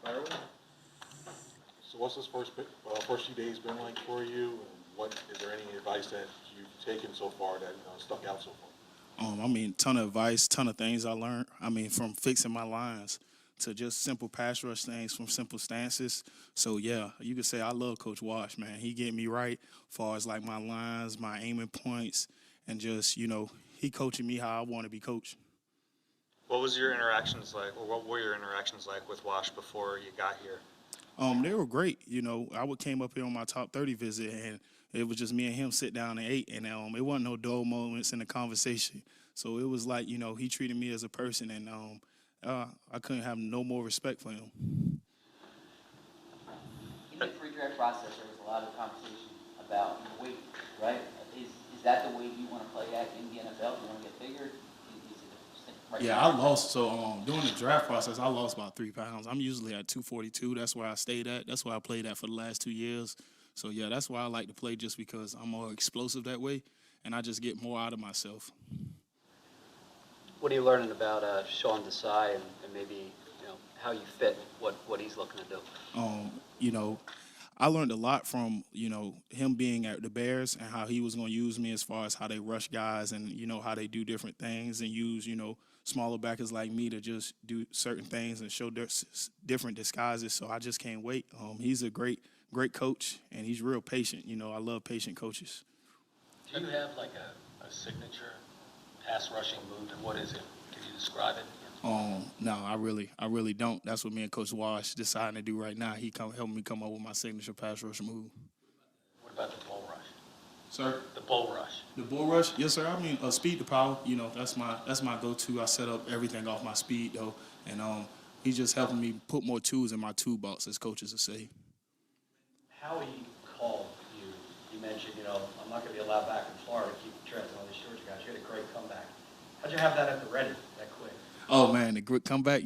So what's this first few days been like for you? And what is there any advice that you've taken so far that stuck out so far? I mean, ton of advice, ton of things I learned. I mean, from fixing my lines to just simple pass rush things from simple stances. So yeah, you could say I love Coach Wash, man. He get me right as far as like my lines, my aiming points, and just he coaching me how I want to be coached. What was your interactions like, or what were your interactions like with Wash before you got here? They were great. I would came up here on my top 30 visit, and it was just me and him sit down and ate, and it wasn't no dull moments in the conversation. So it was like he treated me as a person, and I couldn't have no more respect for him. In the pre-draft process, there was a lot of conversation about your weight, right? Is that the weight you want to play at in the NFL? You want to get bigger? Is it right Yeah, I now? lost. So during the draft process, I lost about 3 pounds. I'm usually at 242. That's where I stayed at. That's where I played at for the last 2 years. So yeah, that's why I like to play just because I'm more explosive that way, and I just get more out of myself. What are you learning about Sean Desai and maybe how you fit what he's looking to do? Um, you know, I learned a lot from him being at the Bears and how he was going to use me as far as how they rush guys and how they do different things and use smaller backers like me to just do certain things and show different disguises. So I just can't wait. He's a great coach and he's real patient. I love patient coaches. Do you have like a signature pass rushing move, and what is it? Can you describe it? No, I really don't. That's what me and Coach Wash deciding to do right now. He helping me come up with my signature pass rush move. What about the bull rush? Sir? The bull rush. The bull rush, yes, sir. I mean, speed to power. That's my go-to. I set up everything off my speed though, and he's just helping me put more tools in my toolbox, as coaches would say. How he called you, you mentioned, I'm not going to be allowed back in Florida to keep track of all these Georgia guys. You had a great comeback. How'd you have that at the ready that quick? Oh man, the great comeback.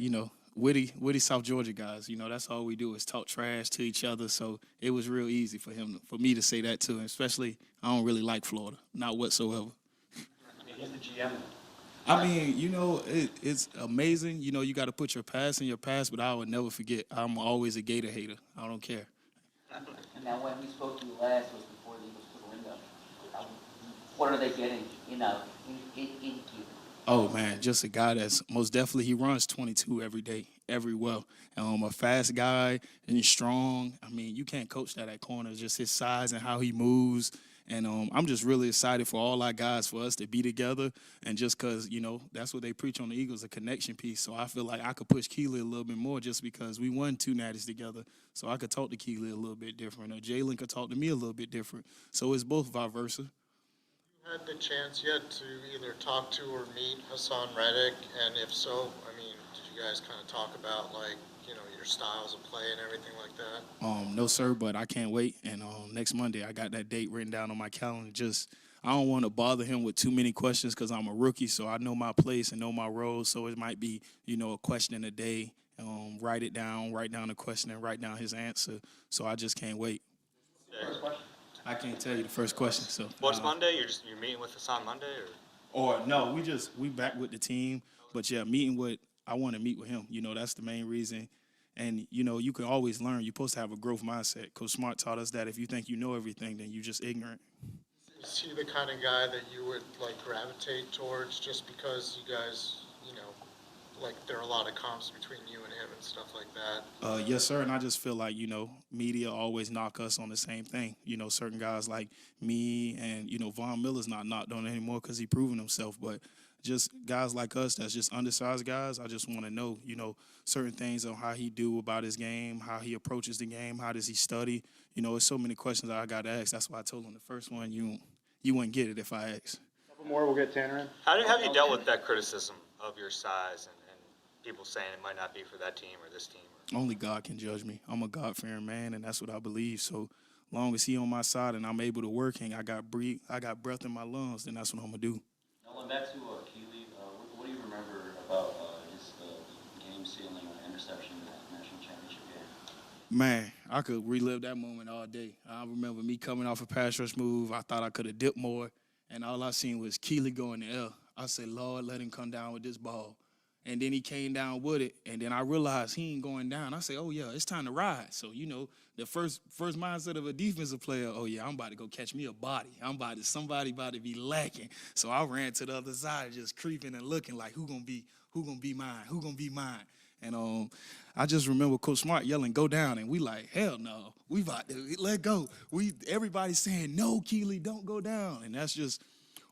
Witty South Georgia guys. That's all we do is talk trash to each other. So it was real easy for me to say that to him. Especially, I don't really like Florida, not whatsoever. I mean, he's the GM. I mean, it's amazing. You got to put your past in your past, but I would never forget. I'm always a Gator hater. I don't care. And now when we spoke to you last was before the Eagles took a ring up. What are they getting, in Cuba? Oh man, just a guy that's most definitely he runs 22 every day, every well. A fast guy and he's strong. I mean, you can't coach that at corner. Just his size and how he moves. And I'm just really excited for all our guys for us to be together. And just because that's what they preach on the Eagles, a connection piece. So I feel like I could push Keely a little bit more just because we won two natties together. So I could talk to Keely a little bit different. Or Jalen could talk to me a little bit different. So it's both vice versa. Had the chance yet to either talk to or meet Hassan Reddick, and if so, I mean, did you guys kind of talk about your styles of play and everything like that? No, sir, but I can't wait. And next Monday, I got that date written down on my calendar. Just I don't want to bother him with too many questions because I'm a rookie, so I know my place and know my role. So it might be a question a day. Write it down, write down the question, and write down his answer. So I just can't wait. First question. I can't tell you the first question. So What's Monday? You're meeting with us on Monday, or? or no, we back with the team. But yeah, I want to meet with him. That's the main reason. And you can always learn. You're supposed to have a growth mindset. Coach Smart taught us that if you think you know everything, then you're just ignorant. Is he the kind of guy that you would gravitate towards just because you guys, there are a lot of comps between you and him and stuff like that? Yes, sir. And I just feel like, media always knock us on the same thing. Certain guys like me and, Von Miller's not knocked on anymore because he proven himself. But just guys like us that's just undersized guys, I just want to know, certain things on how he do about his game, how he approaches the game, how does he study. There's so many questions that I got to ask. That's why I told him the first one, you wouldn't get it if I asked. A couple more, we'll get Tanner in. How have you dealt with that criticism of your size and people saying it might not be for that team or this team? Only God can judge me. I'm a God-fearing man, and that's what I believe. So long as he on my side and I'm able to work and I got breath in my lungs, then that's what I'm going to do. Nolan, back to Keeley. What do you remember about his game-sealing interception in that national championship game? Man, I could relive that moment all day. I remember me coming off a pass rush move. I thought I could have dipped more, and all I seen was Keeley go in the air. I said, Lord, let him come down with this ball. And then he came down with it, and then I realized he ain't going down. I say, oh, yeah, it's time to ride. So, you know, the first mindset of a defensive player, oh, yeah, I'm about to go catch me a body. Somebody about to be lacking. So I ran to the other side, just creeping and looking like, who gonna be mine? Who gonna be mine? And I just remember Coach Smart yelling, go down, and we like, hell no, we about to let go. Everybody's saying, no, Keely, don't go down. And that's just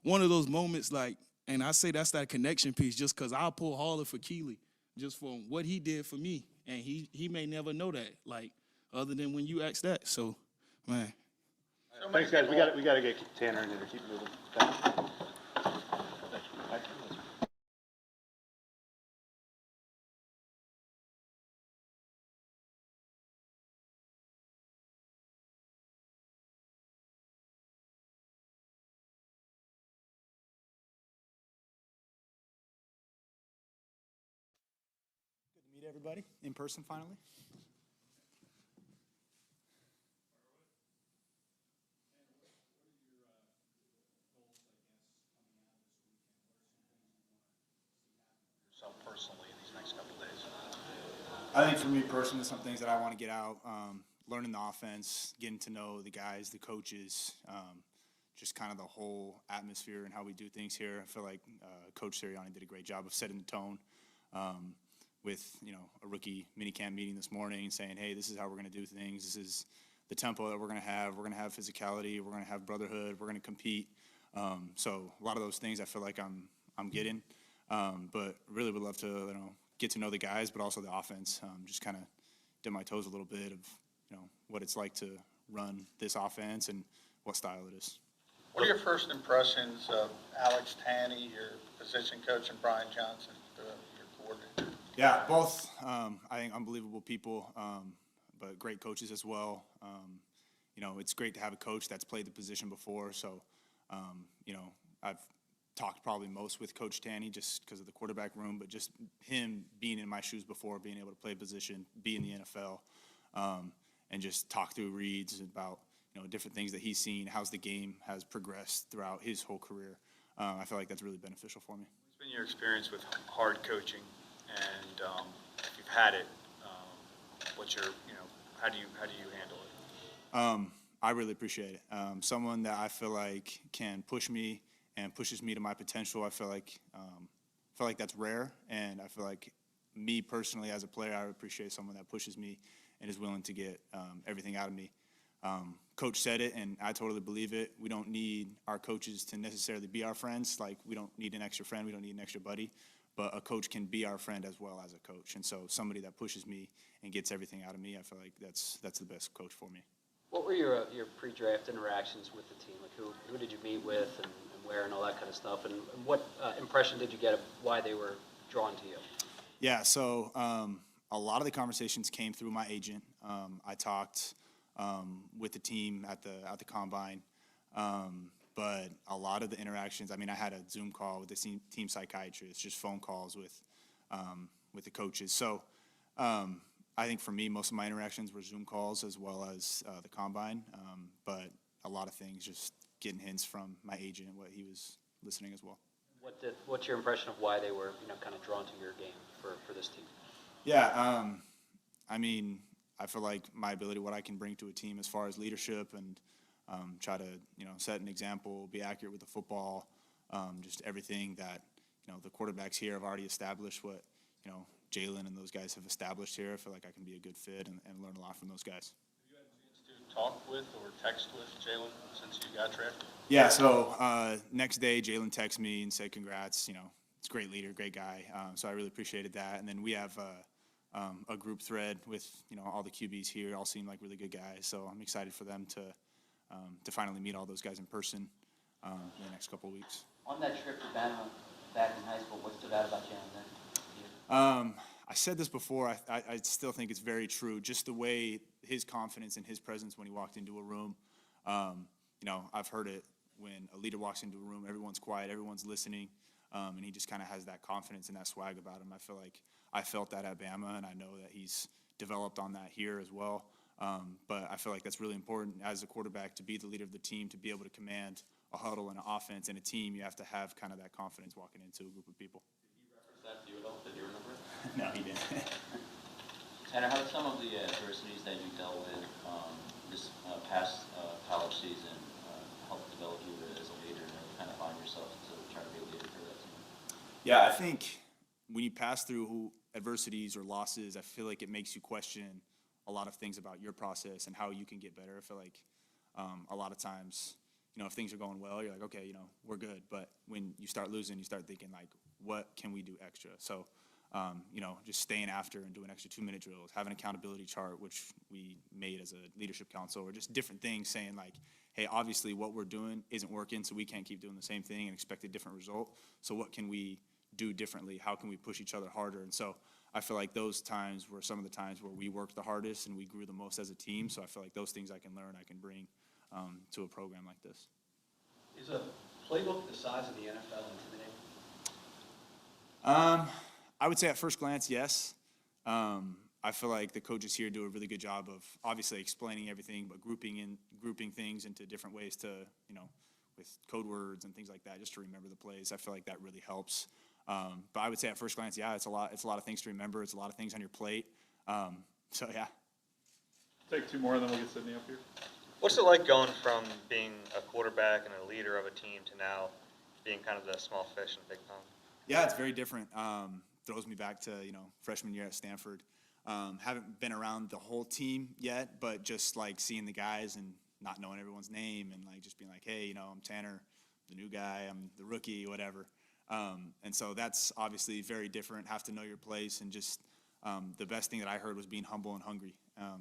one of those moments, like, and I say that's that connection piece just because I'll pull harder for Keely just for what he did for me. And he may never know that, like, other than when you ask that. So, man. Thanks, guys. We got to get Tanner in there to keep moving. Thanks. Good to meet everybody in person finally. Yourself personally in these next couple of days? I think for me personally, some things that I want to get out, learning the offense, getting to know the guys, the coaches, just kind of the whole atmosphere and how we do things here. I feel like Coach Sirianni did a great job of setting the tone with, you know, a rookie minicamp meeting this morning saying, hey, this is how we're going to do things. This is the tempo that we're going to have. We're going to have physicality. We're going to have brotherhood. We're going to compete. So a lot of those things I feel like I'm getting. But really would love to, you know, get to know the guys, but also the offense. Just kind of dip my toes a little bit of, you know, what it's like to run this offense and what style it is. What are your first impressions of Alex Tanney, your position coach, and Brian Johnson, your coordinator? Yeah, both, I think, unbelievable people, but great coaches as well. You know, it's great to have a coach that's played the position before. So, you know, I've talked probably most with Coach Tanney just because of the quarterback room, but just him being in my shoes before, being able to play position, be in the NFL, and just talk through reads about, you know, different things that he's seen, how's the game has progressed throughout his whole career. I feel like that's really beneficial for me. What's been your experience with hard coaching, and if you've had it, what's your, you know, how do you handle it? I really appreciate it. Someone that I feel like can push me and pushes me to my potential. I feel like that's rare, and I feel like me personally as a player, I appreciate someone that pushes me and is willing to get everything out of me. Coach said it, and I totally believe it. We don't need our coaches to necessarily be our friends. Like, we don't need an extra friend. We don't need an extra buddy. But a coach can be our friend as well as a coach. And so somebody that pushes me and gets everything out of me, I feel like that's the best coach for me. What were your pre-draft interactions with the team? Like, who did you meet with and where and all that kind of stuff? And what impression did you get of why they were drawn to you? Yeah, so a lot of the conversations came through my agent. I talked with the team at the combine, but a lot of the interactions, I mean, I had a Zoom call with the team psychiatrist, just phone calls with the coaches. So I think for me, most of my interactions were Zoom calls as well as the combine, but a lot of things just getting hints from my agent and what he was listening as well. What's your impression of why they were, you know, kind of drawn to your game for this team? Yeah, I mean, I feel like my ability, what I can bring to a team as far as leadership and try to, you know, set an example, be accurate with the football, just everything that, you know, the quarterbacks here have already established, what, you know, Jalen and those guys have established here. I feel like I can be a good fit and learn a lot from those guys. Have you had a chance to talk with or text with Jalen since you got drafted? Yeah, so next day Jalen texted me and said congrats, you know, it's a great leader, great guy. So I really appreciated that. And then we have a group thread with, you know, all the QBs here, all seem like really good guys. So I'm excited for them to finally meet all those guys in person in the next couple of weeks. On that trip to Bama back in high school, what stood out about Jalen then? I said this before. I still think it's very true. Just the way his confidence and his presence when he walked into a room. You know, I've heard it when a leader walks into a room, everyone's quiet, everyone's listening, and he just kind of has that confidence and that swag about him. I feel like I felt that at Bama, and I know that he's developed on that here as well. But I feel like that's really important as a quarterback to be the leader of the team, to be able to command a huddle and an offense and a team. You have to have kind of that confidence walking into a group of people. Did he represent that to you at all? Did you remember it? No, he didn't. Tanner, how did some of the adversities that you dealt with this past college season help develop you as a leader and kind of find yourself to try to be a leader for that team? Yeah, I think when you pass through adversities or losses, I feel like it makes you question a lot of things about your process and how you can get better. I feel like a lot of times, if things are going well, you're like, okay, we're good. But when you start losing, you start thinking like, what can we do extra? So, just staying after and doing extra 2-minute drills, have an accountability chart, which we made as a leadership council, or just different things saying like, hey, obviously what we're doing isn't working, so we can't keep doing the same thing and expect a different result. So what can we do differently? How can we push each other harder? And so I feel like those times were some of the times where we worked the hardest and we grew the most as a team. So I feel like those things I can learn, I can bring to a program like this. Is a playbook the size of the NFL intimidating? I would say at first glance, yes. I feel like the coaches here do a really good job of obviously explaining everything, but grouping things into different ways to, with code words and things like that, just to remember the plays. I feel like that really helps. But I would say at first glance, yeah, it's a lot of things to remember. It's a lot of things on your plate. So yeah. Take 2 more and then we'll get Sydney up here. What's it like going from being a quarterback and a leader of a team to now being kind of the small fish in a big pond? Yeah, it's very different. Throws me back to, freshman year at Stanford. Haven't been around the whole team yet, but just like seeing the guys and not knowing everyone's name and like just being like, hey, I'm Tanner, the new guy, I'm the rookie, whatever. And so that's obviously very different. Have to know your place, and just the best thing that I heard was being humble and hungry.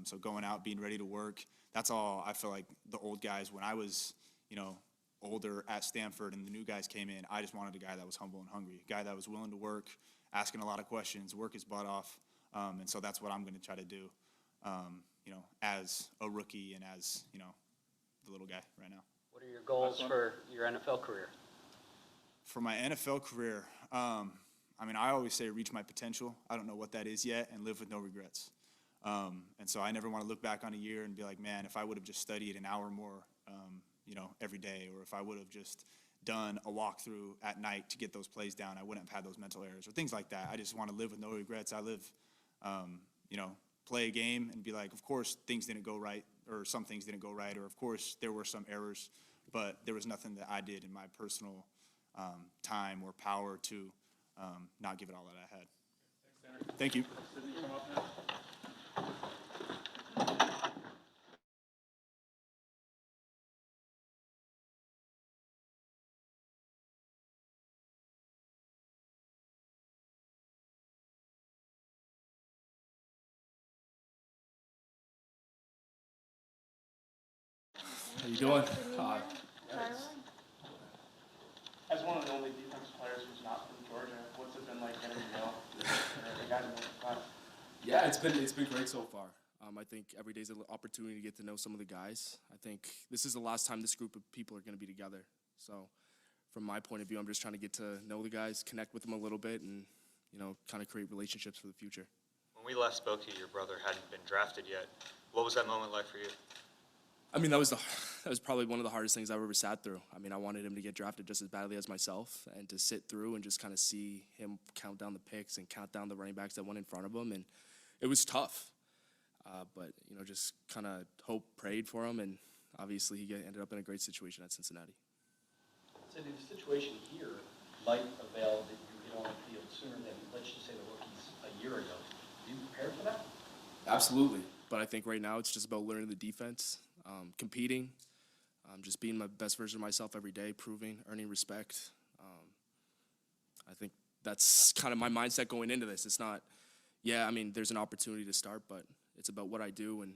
So going out, being ready to work. That's all I feel like the old guys, when I was, older at Stanford and the new guys came in, I just wanted a guy that was humble and hungry, a guy that was willing to work, asking a lot of questions, work his butt off. And so that's what I'm going to try to do, as a rookie and as, the little guy right now. What are your goals for your NFL career? For my NFL career, I always say reach my potential. I don't know what that is yet, and live with no regrets. And so I never want to look back on a year and be like, man, if I would have just studied an hour more, every day, or if I would have just done a walkthrough at night to get those plays down, I wouldn't have had those mental errors or things like that. I just want to live with no regrets. I live, play a game and be like, of course things didn't go right, or some things didn't go right, or of course there were some errors, but there was nothing that I did in my personal time or power to not give it all that I had. Thank you. Sydney, come up now. How you doing? As one of the only defensive players who's not from Georgia, what's it been like getting to know the guys in the class? Yeah, it's been great so far. I think every day's an opportunity to get to know some of the guys. I think this is the last time this group of people are going to be together. So from my point of view, I'm just trying to get to know the guys, connect with them a little bit, and kind of create relationships for the future. When we last spoke to you, your brother hadn't been drafted yet. What was that moment like for you? I mean, that was probably one of the hardest things I've ever sat through. I mean, I wanted him to get drafted just as badly as myself, and to sit through and just kind of see him count down the picks and count down the running backs that went in front of him, and it was tough. But just kind of prayed for him, and obviously he ended up in a great situation at Cincinnati. So the situation here might avail that you get on the field sooner than, let's just say, the rookies a year ago. Are you prepared for that? Absolutely. But I think right now it's just about learning the defense, competing, just being my best version of myself every day, proving, earning respect. I think that's kind of my mindset going into this. It's not, there's an opportunity to start, but it's about what I do and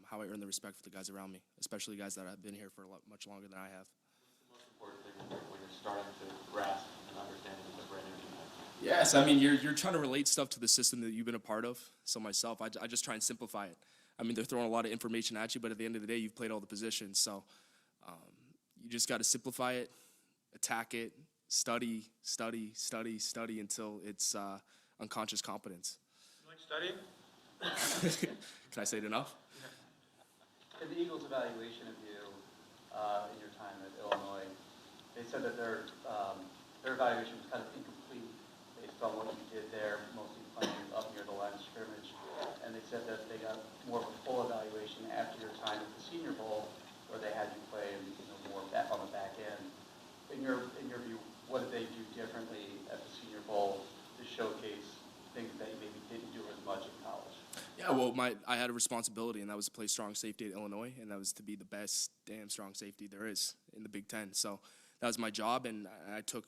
how I earn the respect for the guys around me, especially guys that have been here for much longer than I have. What's the most important thing when you're starting to grasp and understand the brand new team? Yes, I mean, you're trying to relate stuff to the system that you've been a part of. So myself, I just try and simplify it. I mean, they're throwing a lot of information at you, but at the end of the day, you've played all the positions. So you just got to simplify it, attack it, study until it's unconscious competence. You like studying? Can I say it enough? In the Eagles' evaluation of you in your time at Illinois, they said that their evaluation was kind of incomplete based from what you did there, mostly playing up near the line of scrimmage. And they said that they got more of a full evaluation after your time at the Senior Bowl, where they had you play more back on the back end. In your view, what did they do differently at the Senior Bowl to showcase things that you maybe didn't do as much in college? Yeah, well, I had a responsibility, and that was to play strong safety at Illinois, and that was to be the best damn strong safety there is in the Big Ten. So that was my job, and I took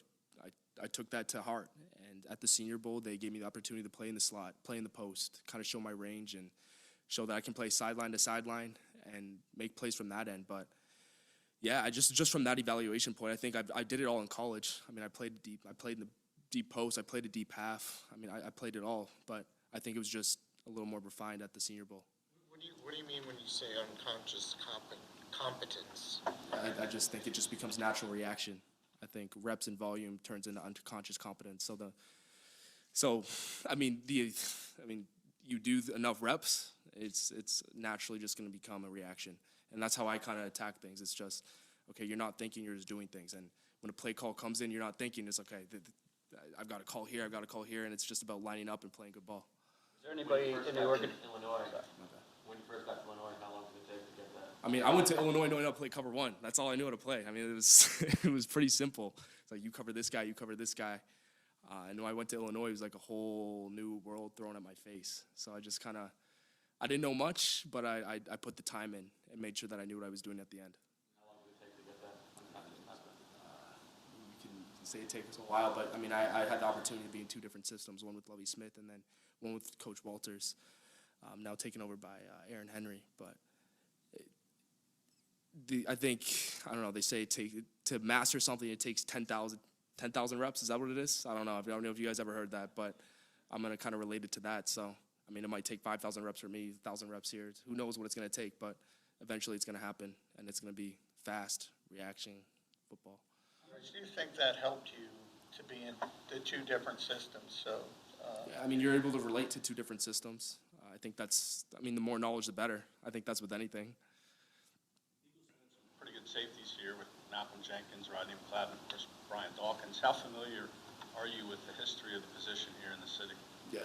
that to heart. And at the Senior Bowl, they gave me the opportunity to play in the slot, play in the post, kind of show my range and show that I can play sideline to sideline and make plays from that end. But yeah, I just from that evaluation point, I think I did it all in college. I mean, I played deep. I played in the deep post. I played a deep half. I mean, I played it all. But I think it was just a little more refined at the Senior Bowl. What do you mean when you say unconscious competence? I just think it just becomes natural reaction. I think reps and volume turns into unconscious competence. You do enough reps, it's naturally just going to become a reaction. And that's how I kind of attack things. It's just, okay, you're not thinking, you're just doing things. And when a play call comes in, you're not thinking, it's okay, I've got a call here, I've got a call here, and it's just about lining up and playing good ball. Is there anybody in the organ? Illinois, when you first got to Illinois, how long did it take to get that? I mean, I went to Illinois knowing how to play cover one. That's all I knew how to play. I mean, it was pretty simple. It's like, you cover this guy, you cover this guy. And when I went to Illinois, it was like a whole new world thrown at my face. So I just I didn't know much, but I put the time in and made sure that I knew what I was doing at the end. How long did it take to get that? You can say it takes a while, but I mean, I had the opportunity to be in two different systems, one with Lovie Smith and then one with Coach Walters, now taken over by Aaron Henry. But I think, I don't know, they say to master something, it takes 10,000 reps. Is that what it is? I don't know. I don't know if you guys ever heard that, but I'm going to kind of relate it to that. So, I mean, it might take 5,000 reps for me, 1,000 reps here. Who knows what it's going to take, but eventually it's going to happen, and it's going to be fast reaction football. Do you think that helped you to be in the two different systems? So, yeah, I mean, you're able to relate to two different systems. I think the more knowledge, the better. I think that's with anything. Pretty good safeties here with Malcolm Jenkins, Rodney McLeod, and of course Brian Dawkins. How familiar are you with the history of the position here in the city? Yeah,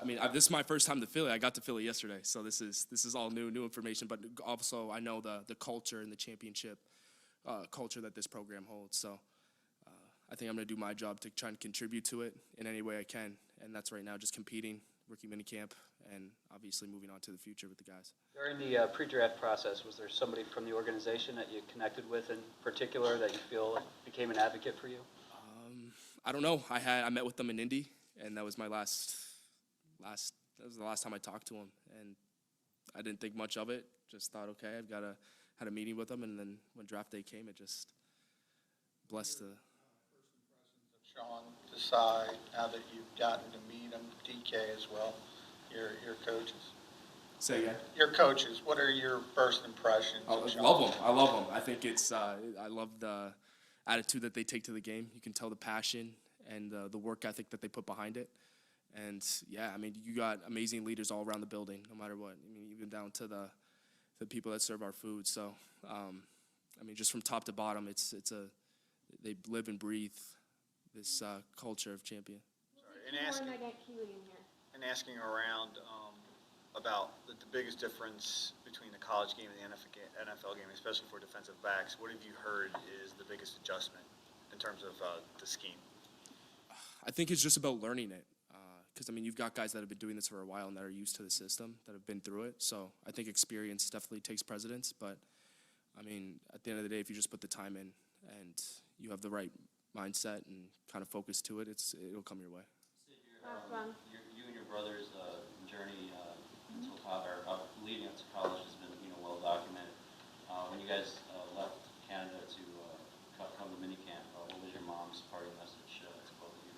I mean, this is my first time to Philly. I got to Philly yesterday, so this is all new information. But also, I know the culture and the championship culture that this program holds. So I think I'm going to do my job to try and contribute to it in any way I can, and that's right now just competing, rookie minicamp, and obviously moving on to the future with the guys. During the pre-draft process, was there somebody from the organization that you connected with in particular that you feel became an advocate for you? I don't know. I met with them in Indy, and that was my that was the last time I talked to him, and I didn't think much of it. Just thought, okay, had a meeting with them, and then when draft day came, it just blessed the. First impressions of Sean Desai, now that you've gotten to meet him, DK as well, your coaches. Say again. Your coaches, what are your first impressions of Sean? I love them. I think it's I love the attitude that they take to the game. You can tell the passion and the work ethic that they put behind it. And yeah, I mean, you got amazing leaders all around the building, no matter what. I mean, even down to the people that serve our food. So, I mean, just from top to bottom, they live and breathe this culture of champion. And asking around about the biggest difference between the college game and the NFL game, especially for defensive backs, what have you heard is the biggest adjustment in terms of the scheme? I think it's just about learning it. Because, I mean, you've got guys that have been doing this for a while and that are used to the system, that have been through it. So I think experience definitely takes precedence. But, I mean, at the end of the day, if you just put the time in and you have the right mindset and kind of focus to it, it'll come your way. You and your brother's journey until leading up to college has been well documented. When you guys left Canada to come to minicamp, what was your mom's parting message to both of you?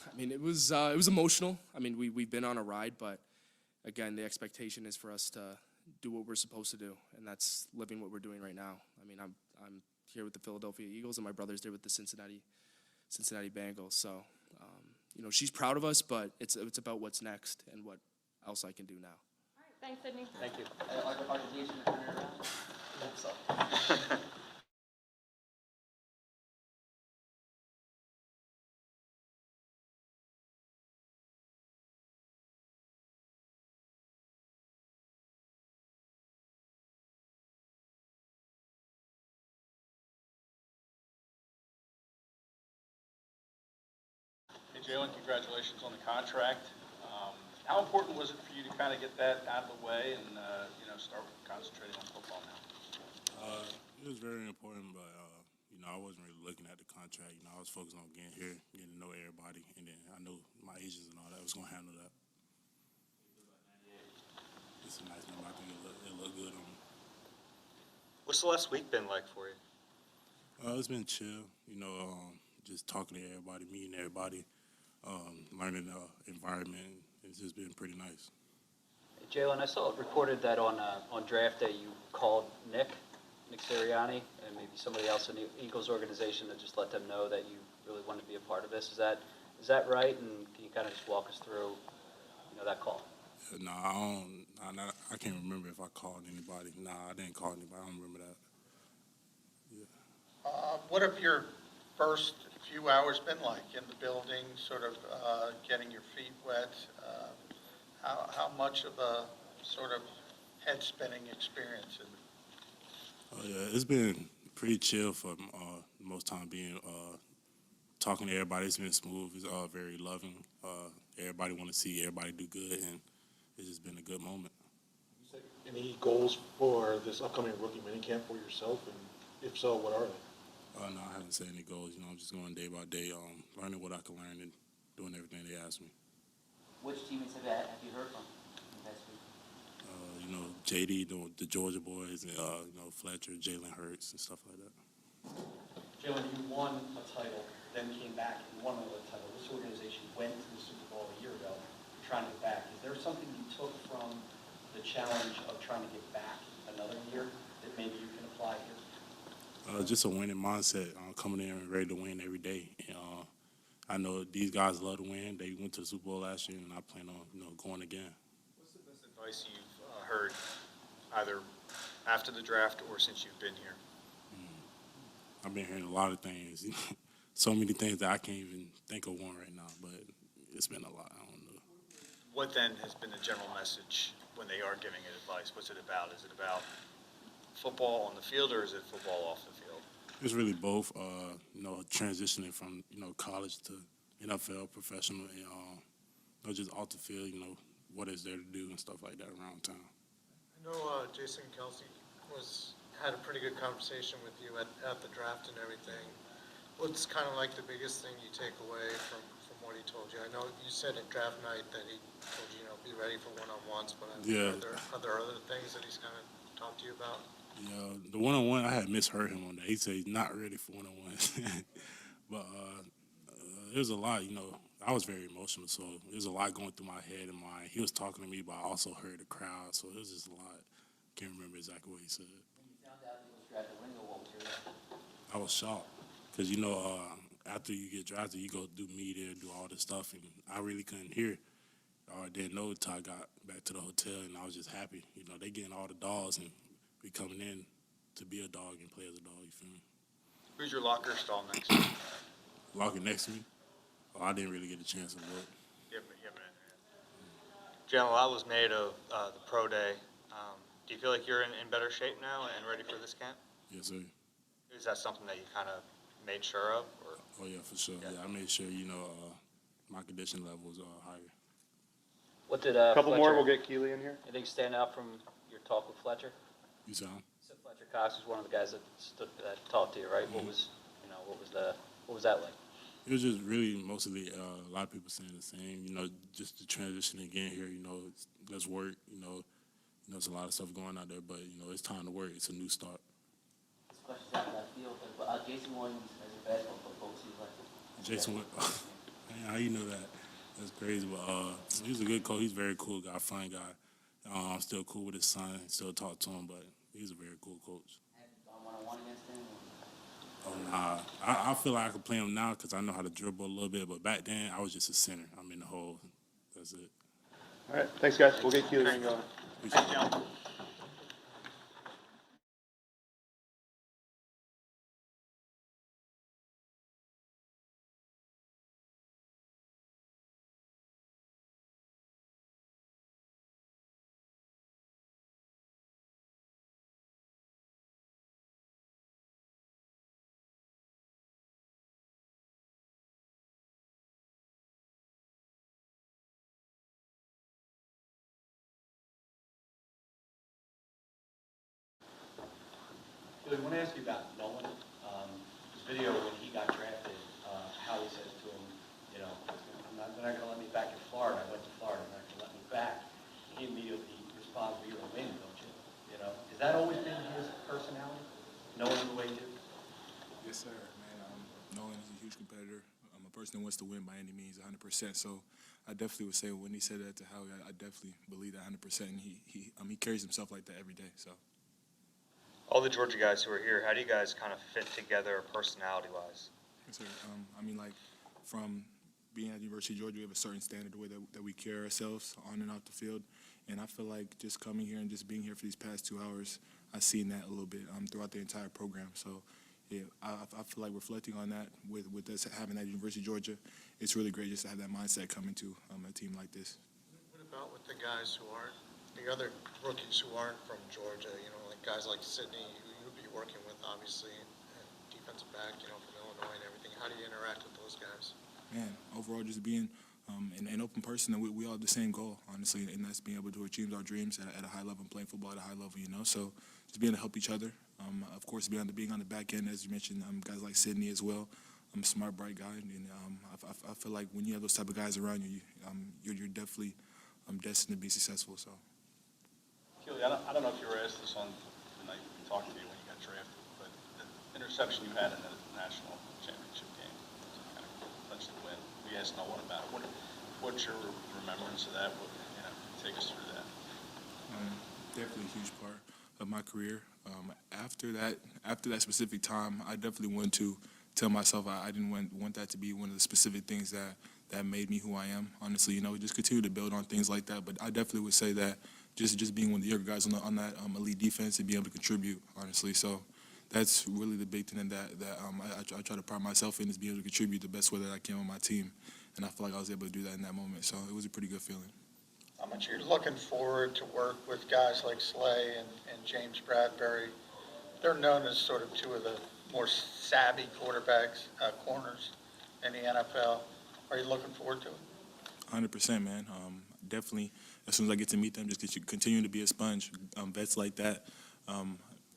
I mean, it was emotional. I mean, we've been on a ride, but again, the expectation is for us to do what we're supposed to do, and that's living what we're doing right now. I mean, I'm here with the Philadelphia Eagles, and my brother's there with the Cincinnati Bengals. So, she's proud of us, but it's about what's next and what else I can do now. All right, thanks, Sydney. Thank you. Are the Jays going to turn it around? Hope so. Jalen, congratulations on the contract. How important was it for you to kind of get that out of the way and, start concentrating on football now? It was very important, but, I wasn't really looking at the contract. I was focused on getting here, getting to know everybody, and then I knew my agents and all that was going to handle that. It's a nice number. I think it looked good on me. What's the last week been like for you? It's been chill, just talking to everybody, meeting everybody, learning the environment. It's just been pretty nice. Jalen, I saw it reported that on draft day you called Nick Sirianni, and maybe somebody else in the Eagles organization to just let them know that you really wanted to be a part of this. Is that right? And can you kind of just walk us through, that call? No, I can't remember if I called anybody. No, I didn't call anybody. I don't remember that. Yeah. What have your first few hours been like in the building, sort of getting your feet wet? How much of a sort of head-spinning experience is it? Yeah, it's been pretty chill for most time being talking to everybody. It's been smooth. It's very loving. Everybody want to see everybody do good, and it's just been a good moment. Any goals for this upcoming rookie minicamp for yourself, and if so, what are they? No, I haven't set any goals. I'm just going day by day, learning what I can learn and doing everything they ask me. Which teammates have you heard from in the past week? JD, the Georgia boys, and, Fletcher, Jalen Hurts, and stuff like that. Jalen, you won a title, then came back and won another title. This organization went to the Super Bowl a year ago trying to get back. Is there something you took from the challenge of trying to get back another year that maybe you can apply here? Just a winning mindset, coming in and ready to win every day. And, I know these guys love to win. They went to the Super Bowl last year, and I plan on going again. What's the best advice you've heard either after the draft or since you've been here? I've been hearing a lot of things, so many things that I can't even think of one right now, but it's been a lot. I don't know. What then has been the general message when they are giving it advice? What's it about? Is it about football on the field, or is it football off the field? It's really both, transitioning from, college to NFL, professional, and, just off the field, what is there to do and stuff like that around town. I know Jason Kelsey had a pretty good conversation with you at the draft and everything. What's kind of like the biggest thing you take away from what he told you? I know you said at draft night that he told you, be ready for one-on-ones, but are there other things that he's kind of talked to you about? Yeah, the one-on-one, I had misheard him on that. He said he's not ready for one-on-ones. But there's a lot, I was very emotional, so there's a lot going through my head and mind. He was talking to me, but I also heard the crowd, so it was just a lot. Can't remember exactly what he said. When you found out he was drafted, what was your reaction? I was shocked because, after you get drafted, you go do media, do all this stuff, and I really couldn't hear or didn't know until I got back to the hotel, and I was just happy. They getting all the dogs, and we coming in to be a dog and play as a dog, you feel me? Who's your locker stall next? Locker next to me? Oh, I didn't really get a chance to look. Give him in there. Jalen, a lot was made of the pro day. Do you feel like you're in better shape now and ready for this camp? Yes, sir. Is that something that you kind of made sure of? Or? Oh, yeah, for sure. Yeah, I made sure, my condition level was higher. What did Couple Fletcher, more, we'll get Keely in here. anything stand out from your talk with Fletcher? You saw him? So Fletcher Cox was one of the guys that talked to you, right? Mm-hmm. What was that like? It was just really mostly a lot of people saying the same. Just the transition again here. Let's work. There's a lot of stuff going on there, but it's time to work. It's a new start. This question's out of left field, but Jason Williams as a basketball coach, he's like. Jason, man, how you know that? That's crazy. But he's a good coach. He's a very cool guy, fun guy. I'm still cool with his son. Still talk to him, but he's a very cool coach. Have you gone one-on-one against him? Oh, nah. I feel like I can play him now because I know how to dribble a little bit, but back then I was just a center. I'm in the hole. That's it. All right, thanks, guys. We'll get Keely going. Appreciate it. Keely, I want to ask you about Nolan. His video when he got drafted, how he says to him, you know, they're not going to let me back in Florida. I went to Florida, they're not going to let me back. He immediately responds, "You're a win, don't you?" You know, has that always been his personality? Knowing the way you? Yes, sir, man. Nolan is a huge competitor. I'm a person that wants to win by any means, 100%. So I definitely would say when he said that to Howie, I definitely believe that 100%. And he carries himself like that every day. So. All the Georgia guys who are here, how do you guys kind of fit together personality-wise? Yes, sir. I mean, like, from being at the University of Georgia, we have a certain standard the way that we carry ourselves on and off the field. And I feel like just coming here and just being here for these past 2 hours, I've seen that a little bit throughout the entire program. So, yeah, I feel like reflecting on that with us having at University of Georgia, it's really great just to have that mindset coming to a team like this. What about with the guys who aren't, the other rookies who aren't from Georgia, you know, like guys like Sidney, who you'd be working with, obviously, and defensive back, you know, from Illinois and everything. How do you interact with those guys? Man, overall, just being an open person, and we all have the same goal, honestly, and that's being able to achieve our dreams at a high level and playing football at a high level, you know. So just being able to help each other. Of course, being on the back end, as you mentioned, guys like Sidney as well. I'm a smart, bright guy, and I feel like when you have those type of guys around you, you're definitely destined to be successful. So. Keely, I don't know if you were asked this on the night we talked to you when you got drafted, but the interception you had in the national championship game kind of clinched the win. We asked Nolan about it. What's your remembrance of that? Take us through that. Definitely a huge part of my career. After that specific time, I definitely wanted to tell myself I didn't want that to be one of the specific things that made me who I am. Honestly, you know, just continue to build on things like that. But I definitely would say that just being one of the younger guys on that elite defense and being able to contribute, honestly. So that's really the big thing that I try to pride myself in, is being able to contribute the best way that I can on my team. And I feel like I was able to do that in that moment. So it was a pretty good feeling. How much are you looking forward to work with guys like Slay and James Bradbury? They're known as sort of two of the more savvy quarterbacks, corners in the NFL. Are you looking forward to it? 100%, man. Definitely, as soon as I get to meet them, just continue to be a sponge. Vets like that,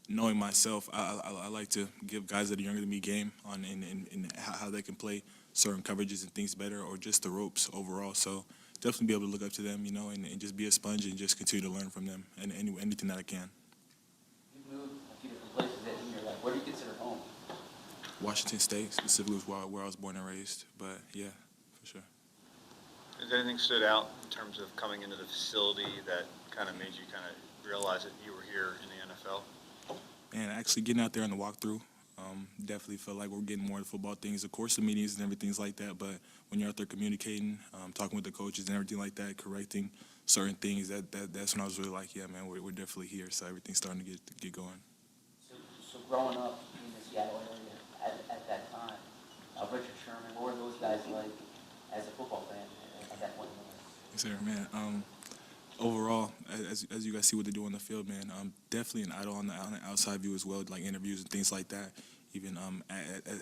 knowing myself, I like to give guys that are younger than me game on in how they can play certain coverages and things better, or just the ropes overall. So definitely be able to look up to them, you know, and just be a sponge and just continue to learn from them and anything that I can. You've moved a few different places in your life. Where do you consider home? Washington State, specifically, is where I was born and raised. But yeah, for sure. Has anything stood out in terms of coming into the facility that kind of made you kind of realize that you were here in the NFL? And actually getting out there on the walkthrough, definitely felt like we're getting more of the football things. Of course, the meetings and everything's like that, but when you're out there communicating, talking with the coaches and everything like that, correcting certain things, that's when I was really like, yeah, man, we're definitely here. So everything's starting to get going. So growing up in the Seattle area at that time, Richard Sherman, what were those guys like as a football fan at that point in life? Yes, sir, man. Overall, as you guys see what they do on the field, man, definitely an idol on the outside view as well, like interviews and things like that. Even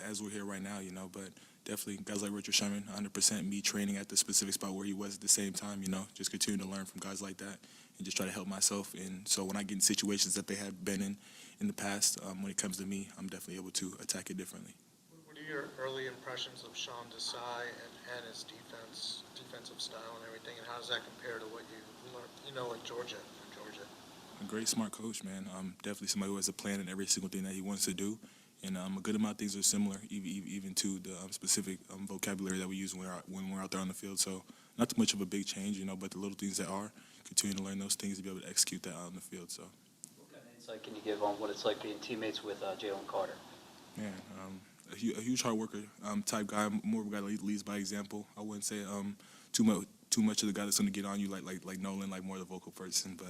as we're here right now, you know, but definitely guys like Richard Sherman, 100% me training at the specific spot where he was at the same time, you know, just continue to learn from guys like that and just try to help myself. And so when I get in situations that they have been in the past, when it comes to me, I'm definitely able to attack it differently. What are your early impressions of Sean Desai and his defensive style and everything, and how does that compare to what you learned, you know, in Georgia? A great, smart coach, man. Definitely somebody who has a plan in every single thing that he wants to do. And a good amount of things are similar, even to the specific vocabulary that we use when we're out there on the field. So not too much of a big change, you know, but the little things that are, continue to learn those things to be able to execute that out on the field. So. What kind of insight can you give on what it's like being teammates with Jalen Carter? Man, a huge hard worker type guy, more of a guy that leads by example. I wouldn't say too much of the guy that's going to get on you like Nolan, like more of the vocal person, but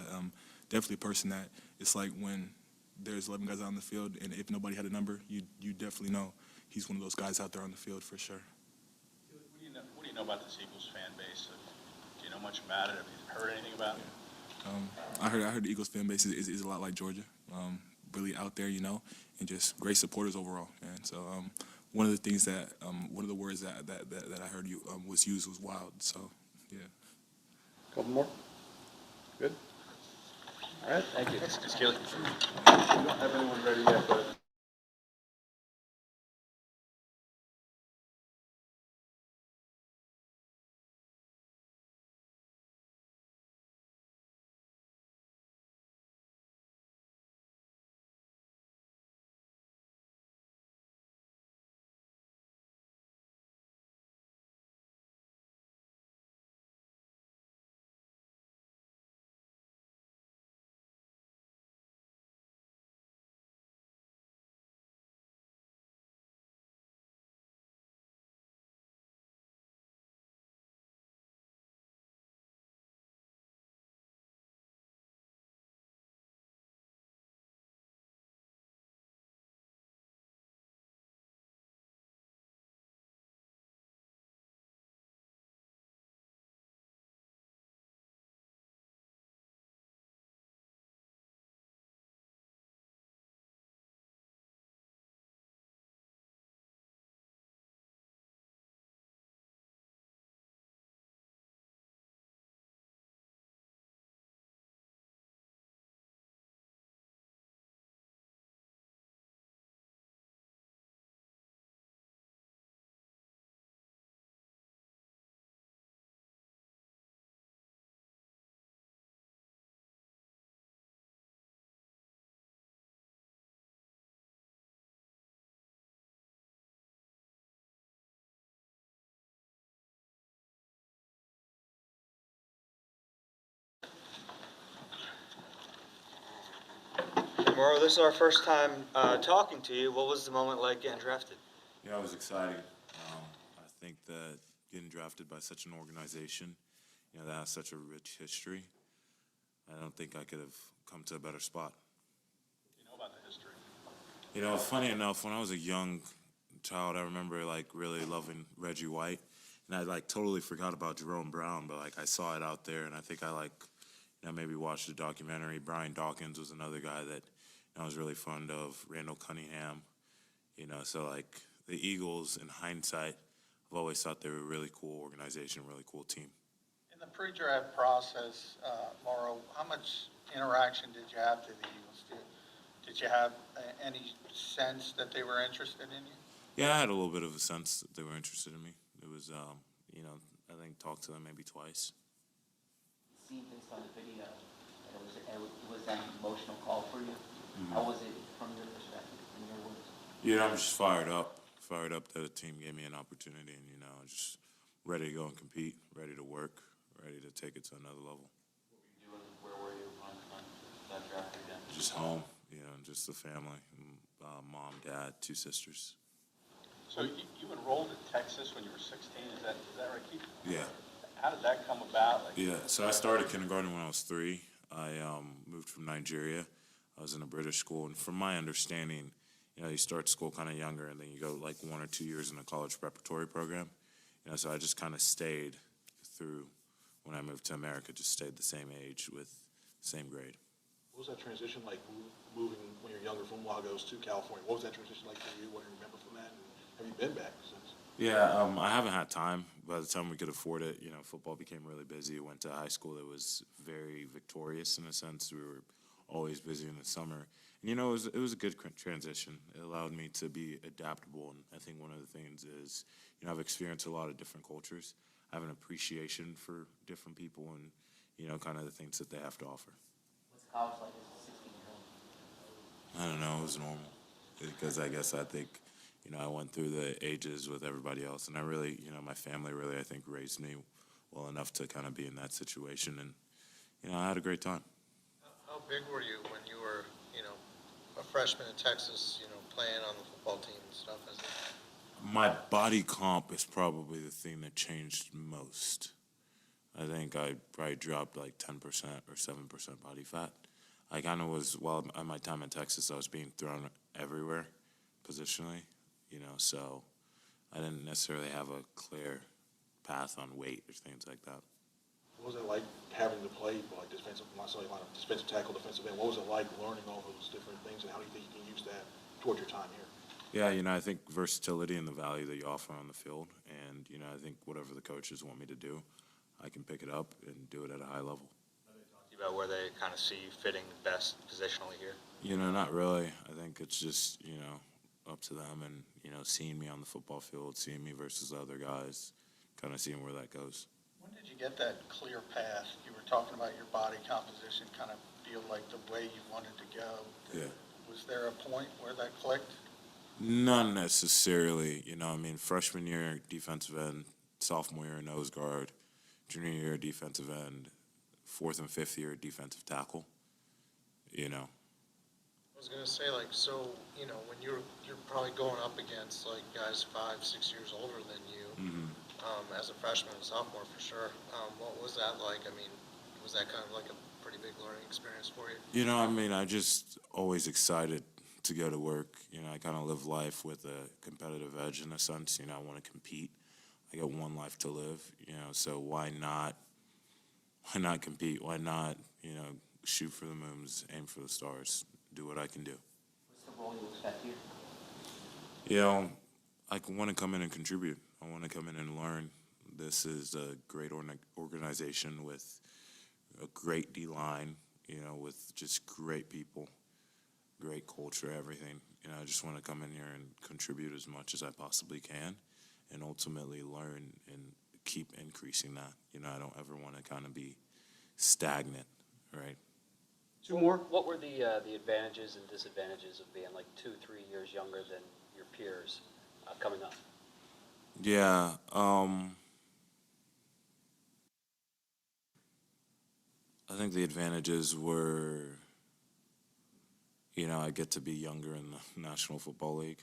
definitely a person that it's like when there's 11 guys out on the field, and if nobody had a number, you definitely know he's one of those guys out there on the field for sure. What do you know about this Eagles fan base? Do you know much about it? Have you heard anything about it? I heard the Eagles fan base is a lot like Georgia, really out there, you know, and just great supporters overall, man. So one of the things that one of the words that I heard was used was wild. So yeah. Couple more. Good. All right. Thank you. Thanks, Keely. We don't have anyone ready yet, but Moro. This is our first time talking to you. What was the moment like getting drafted? Yeah, it was exciting. I think that getting drafted by such an organization, that has such a rich history, I don't think I could have come to a better spot. You know about the history. Funny enough, when I was a young child, I remember really loving Reggie White, and I totally forgot about Jerome Brown, but I saw it out there, and I think I maybe watched a documentary. Brian Dawkins was another guy that I was really fond of. Randall Cunningham, so the Eagles, in hindsight, I've always thought they were a really cool organization, really cool team. In the pre-draft process, Moro, how much interaction did you have to the Eagles? Did you have any sense that they were interested in you? Yeah, I had a little bit of a sense that they were interested in me. It was, I think talked to them maybe twice. Seen based on the video, it was an emotional call for you. How was it from your perspective, from your words? I'm just fired up that the team gave me an opportunity, and just ready to go and compete, ready to work, ready to take it to another level. What were you doing? Where were you on that draft weekend? Just home, just the family, mom, dad, 2 sisters. So you enrolled at Texas when you were 16, is that right, Keith? Yeah. How did that come about? Yeah, so I started kindergarten when I was 3. I moved from Nigeria. I was in a British school, and from my understanding, you start school kind of younger, and then you go 1 or 2 years in a college preparatory program. So I just kind of stayed through when I moved to America, just stayed the same age with same grade. What was that transition like moving when you're younger from Lagos to California? What was that transition like for you? What do you remember from that? And have you been back since? Yeah, I haven't had time. By the time we could afford it, football became really busy. Went to high school that was very victorious in a sense. We were always busy in the summer. And, it was a good transition. It allowed me to be adaptable. And I think one of the things is, I've experienced a lot of different cultures. I have an appreciation for different people and, kind of the things that they have to offer. What's college like as a 16-year-old? I don't know. It was normal. Because I think, I went through the ages with everybody else. And I really, my family really, I think, raised me well enough to kind of be in that situation. And, I had a great time. How big were you when you were, a freshman in Texas, playing on the football team and stuff? My body comp is probably the thing that changed most. I think I probably dropped 10% or 7% body fat. I kind of was, at my time in Texas, I was being thrown everywhere positionally, so I didn't necessarily have a clear path on weight or things like that. What was it like having to play defensive, defensive tackle, defensive end? What was it like learning all those different things, and how do you think you can use that towards your time here? Yeah, I think versatility and the value that you offer on the field, and, I think whatever the coaches want me to do, I can pick it up and do it at a high level. About where they kind of see you fitting best positionally here? Not really. I think it's just, up to them and, seeing me on the football field, seeing me versus the other guys, kind of seeing where that goes. When did you get that clear path? You were talking about your body composition kind of feel like the way you wanted to go. Yeah. Was there a point where that clicked? Not necessarily. Freshman year, defensive end, sophomore year, nose guard, junior year, defensive end, 4th and 5th year, defensive tackle. I was gonna say, when you're probably going up against guys 5, 6 years older than you, as a freshman and sophomore for sure. What was that like? Was that kind of like a pretty big learning experience for you? I just always excited to go to work. I kind of live life with a competitive edge in a sense. I want to compete. I got one life to live. So why not compete? Why not, shoot for the moons, aim for the stars, do what I can do. What's the role you expect here? I want to come in and contribute. I want to come in and learn. This is a great organization with a great D-line, with just great people, great culture, everything. I just want to come in here and contribute as much as I possibly can and ultimately learn and keep increasing that. I don't ever want to kind of be stagnant, right? 2 more. What were the advantages and disadvantages of being 2, 3 years younger than your peers coming up? Yeah. I think the advantages were, I get to be younger in the National Football League.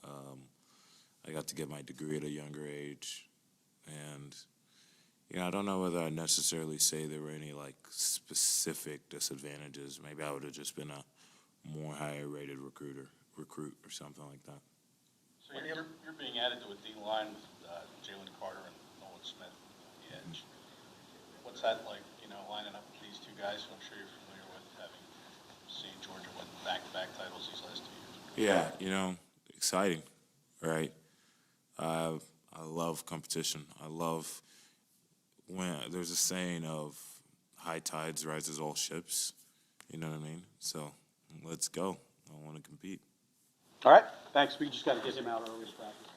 I got to get my degree at a younger age. And, I don't know whether I'd necessarily say there were any, specific disadvantages. Maybe I would have just been a more higher-rated recruit or something like that. So you're being added to a D line with Jalen Carter and Nolan Smith at the edge. What's that like, lining up with these two guys who I'm sure you're familiar with, having seen Georgia win back-to-back titles these last 2 years? Yeah, exciting, right? I love competition. I love when there's a saying of high tides rises all ships. You know what I mean? So let's go. I want to compete. All right, thanks. We just got to get him out early to practice.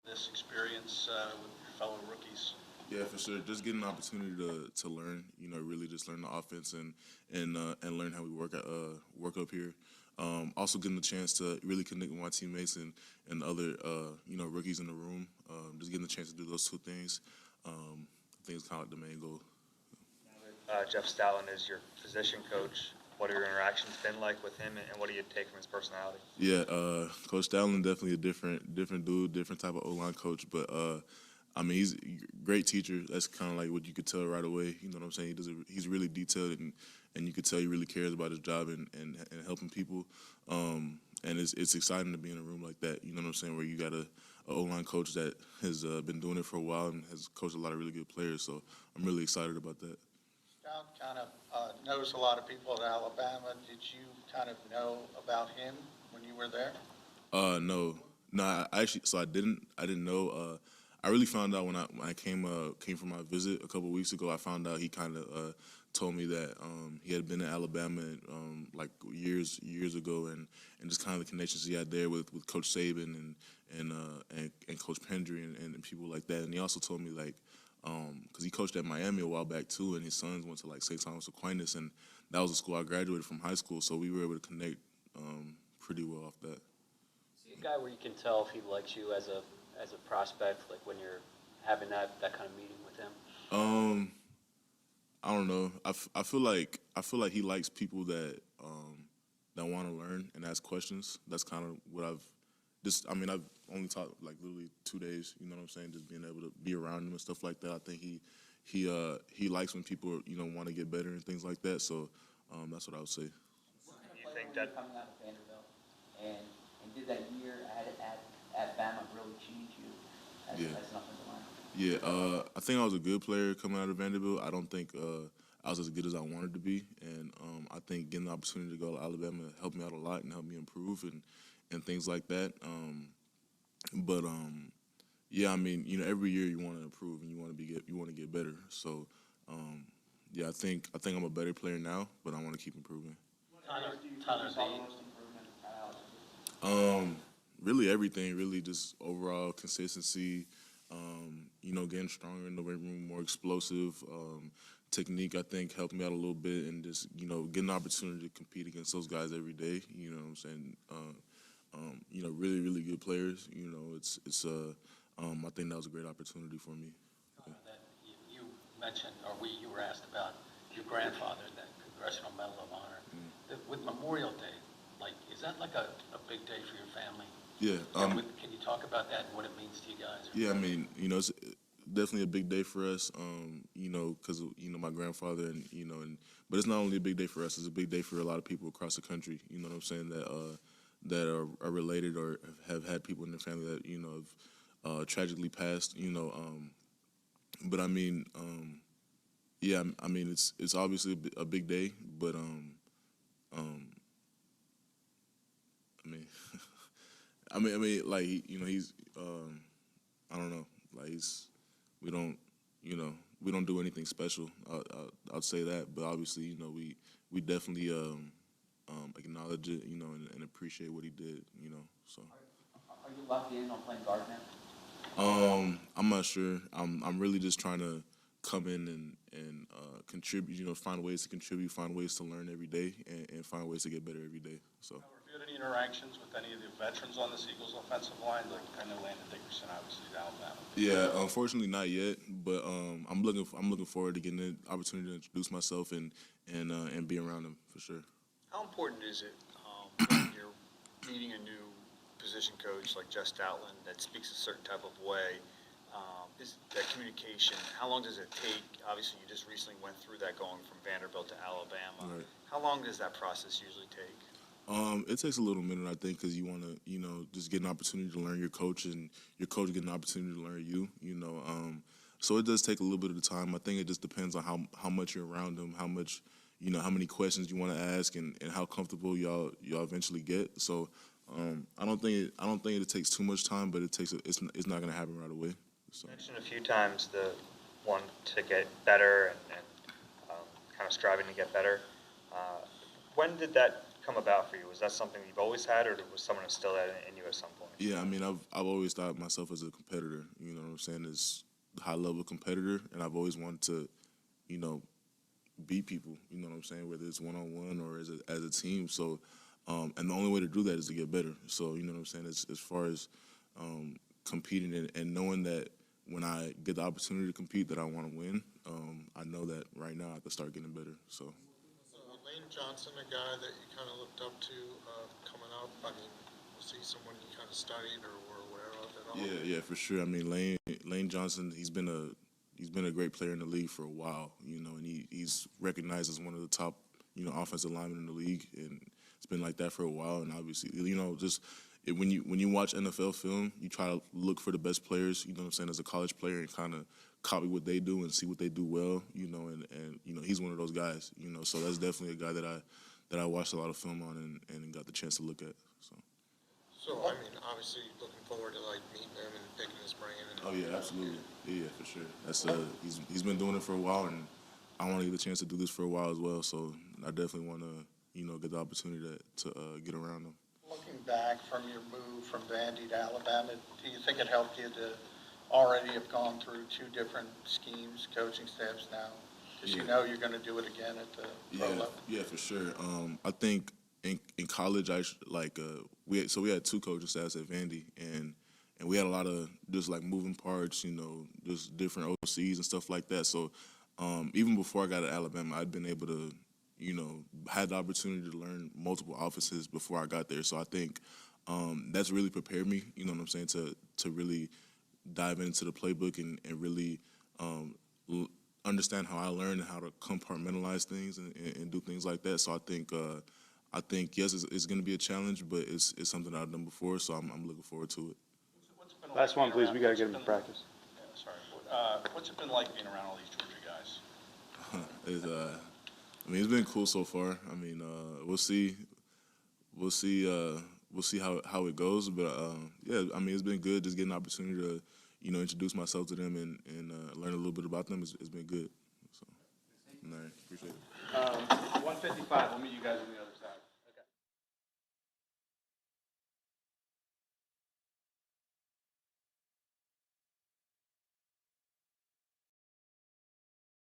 This experience with your fellow rookies. Yeah, for sure. Just getting an opportunity to learn, really just learn the offense and learn how we work up here. Also getting the chance to really connect with my teammates and other rookies in the room. Just getting the chance to do those two things. I think it's kind of like the main goal. Jeff Stoutland is your position coach. What have your interactions been like with him, and what do you take from his personality? Yeah, Coach Dallin definitely a different dude, different type of O-line coach. But he's a great teacher. That's kind of like what you could tell right away. You know what I'm saying? He's really detailed, and you could tell he really cares about his job and helping people. And it's exciting to be in a room like that. You know what I'm saying? Where you got a O-line coach that has been doing it for a while and has coached a lot of really good players. So I'm really excited about that. Stout kind of knows a lot of people at Alabama. Did you kind of know about him when you were there? No. I didn't know. I really found out when I came for my visit a couple weeks ago. I found out he kind of told me that he had been in Alabama like years ago, and just kind of the connections he had there with Coach Saban and Coach Pendry and people like that. And he also told me because he coached at Miami a while back too, and his sons went to St. Thomas Aquinas, and that was the school I graduated from high school. So we were able to connect pretty well off that. Is he a guy where you can tell if he likes you as a prospect, like when you're having that kind of meeting with him? I don't know. I feel like he likes people that want to learn and ask questions. That's kind of what I've only taught literally 2 days. You know what I'm saying? Just being able to be around him and stuff like that. I think he likes when people want to get better and things like that. So that's what I would say. You think that coming out of Vanderbilt and did that year at Bama really change you as an offensive line? Yeah, I think I was a good player coming out of Vanderbilt. I don't think I was as good as I wanted to be, and I think getting the opportunity to go to Alabama helped me out a lot and helped me improve and things like that. Yeah, every year you want to improve and you want to get better. So, yeah, I think I'm a better player now, but I want to keep improving. Really everything, really just overall consistency, getting stronger in the weight room, more explosive. Technique, I think, helped me out a little bit, and just, getting the opportunity to compete against those guys every day, you know what I'm saying? Really, really good players, I think that was a great opportunity for me. That you mentioned, or you were asked about your grandfather, that Congressional Medal of Honor. With Memorial Day, like, is that like a big day for your family? Yeah. Can you talk about that and what it means to you guys? Yeah, I mean, you know, it's definitely a big day for us, you know, because, you know, my grandfather and, you know, but it's not only a big day for us, it's a big day for a lot of people across the country, you know what I'm saying, that are related or have had people in their family that, you know, have tragically passed, you know, but I mean, yeah, I mean, it's obviously a big day, but, I mean, I mean, like, you know, he's, I don't know, like we don't, you know, we don't do anything special. I'd say that, but obviously, you know, we definitely acknowledge it, you know, and appreciate what he did, you know. So. Are you locked in on playing guard now? I'm not sure. I'm really just trying to come in and contribute. You know, find ways to contribute, find ways to learn every day, and find ways to get better every day. So. Have you had any interactions with any of the veterans on this Eagles offensive line? Like, I know Landon Dickerson, obviously, is Alabama. Yeah, unfortunately not yet, but I'm looking forward to getting the opportunity to introduce myself and be around them for sure. How important is it when you're meeting a new position coach like Jess Stoutland that speaks a certain type of way? Is that communication, how long does it take? Obviously, you just recently went through that going from Vanderbilt to Alabama. Right. How long does that process usually take? It takes a little minute, I think, because you want to, you know, just get an opportunity to learn your coach, and your coach get an opportunity to learn you, you know. So it does take a little bit of the time. I think it just depends on how much you're around them, how much, you know, how many questions you want to ask, and how comfortable y'all eventually get. So I don't think it takes too much time, but it's not going to happen right away. So. You mentioned a few times the one to get better and kind of striving to get better. When did that come about for you? Was that something you've always had, or was someone instill that in you at some point? Yeah, I mean, I've always thought of myself as a competitor. You know what I'm saying? As a high level competitor, and I've always wanted to, you know, beat people. You know what I'm saying? Whether it's 1-on-1 or as a team. So, and the only way to do that is to get better. So, you know what I'm saying? As far as competing and knowing that when I get the opportunity to compete, that I want to win. I know that right now I have to start getting better. So. Lane Johnson, a guy that you kind of looked up to coming up? I mean, was he someone you kind of studied or were aware of at all? Yeah, for sure. I mean, Lane Johnson, he's been a great player in the league for a while, you know, and he's recognized as one of the top, you know, offensive linemen in the league, and it's been like that for a while. And obviously, you know, when you watch NFL film, you try to look for the best players, you know what I'm saying, as a college player, and kind of copy what they do and see what they do well, you know, and you know, he's one of those guys, you know, so that's definitely a guy that I watched a lot of film on and got the chance to look at. So I mean, obviously looking forward to like meeting him and picking his brain. Oh yeah, absolutely. Yeah, for sure. That's he's been doing it for a while, and I want to get a chance to do this for a while as well. So I definitely want to, you know, get the opportunity to get around him. Looking back from your move from Vandy to Alabama, do you think it helped you to already have gone through two different schemes, coaching staffs now? Because you know you're going to do it again at the pro level. Yeah, for sure. I think in college, we had two coaching staffs at Vandy, and we had a lot of just like moving parts, you know, just different OCs and stuff like that. So even before I got to Alabama, I'd been able to, you know, had the opportunity to learn multiple offenses before I got there. So I think that's really prepared me, you know what I'm saying, to really dive into the playbook and really understand how I learn and how to compartmentalize things and do things like that. So I think yes, it's going to be a challenge, but it's something I've done before, so I'm looking forward to it. Last one, please. We got to get him to practice. Yeah, sorry. What's it been like being around all these Georgia guys? I mean, it's been cool so far. I mean, we'll see how it goes. But yeah, I mean, it's been good just getting an opportunity to, you know, introduce myself to them and learn a little bit about them. It's been good. So, all right, appreciate it. 155. We'll meet you guys on the other